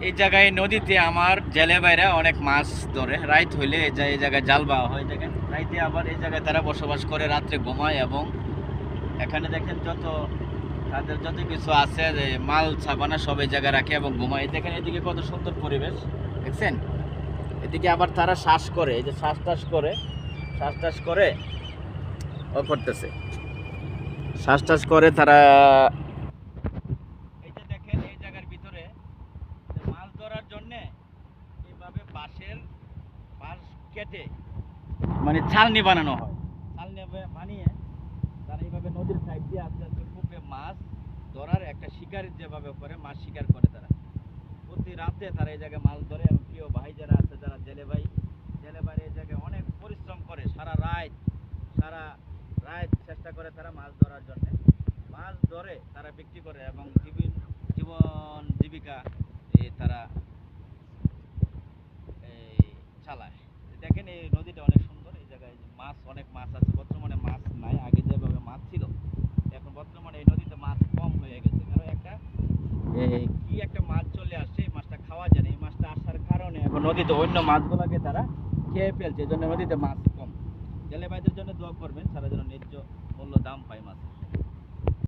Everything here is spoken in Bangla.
এই জায়গায় নদীতে আমার জেলে বাইরা অনেক মাছ ধরে, রাইত হইলে এই জায়গায় জাল বাওয়া হয়। দেখেন রাইতে আবার এই জায়গায় তারা বসবাস করে, রাত্রে ঘুমায়। এবং এখানে দেখেন তাদের যত কিছু আছে, যে মাল ছাপানা সব এই জায়গায় রাখে এবং ঘুমায়। দেখেন এদিকে কত সুন্দর পরিবেশ, দেখছেন? এদিকে আবার তারা শ্বাস করে, এই যে শ্বাস টাস করে ও করতেছে, শ্বাস টাস করে তারা। এই যে দেখেন এই জায়গার ভিতরে মাছ ধরার জন্য এইভাবে বাঁশ কেটে মানে ছালনি বানানো হয়। ছালনি বানিয়ে তারা এইভাবে নদীর সাইড দিয়ে আস্তে আস্তে কূপে মাছ ধরার একটা শিকার যেভাবে করে, মাছ শিকার করে তারা। প্রতি রাতে তারা এই জায়গায় মাছ ধরে। এবং প্রিয় ভাই যারা আছে, যারা জেলে ভাই এই জায়গায় অনেক পরিশ্রম করে, সারা রাত চেষ্টা করে তারা মাছ ধরার জন্য। মাছ ধরে তারা বিক্রি করে এবং জীবন জীবিকা তারা এই চালায়। দেখেন এই নদীটা অনেক সুন্দর, এই জায়গায় অনেক মাছ আছে। বর্তমানে মাছ নাই, আগে যেভাবে মাছ ছিল এখন বর্তমানে এই নদীতে মাছ কম হয়ে গেছে। কারণ কি একটা মাছ চলে আসছে, এই মাছটা খাওয়া যায় না। এই মাছটা আসার কারণে এখন নদীতে অন্য মাছগুলোকে তারা খেয়ে ফেলছে, এই জন্য নদীতে মাছ কম। জেলে ভাইদের জন্য দোয়া করবেন, তারা যেন ন্যায্য মূল্য দাম পায় মাছ।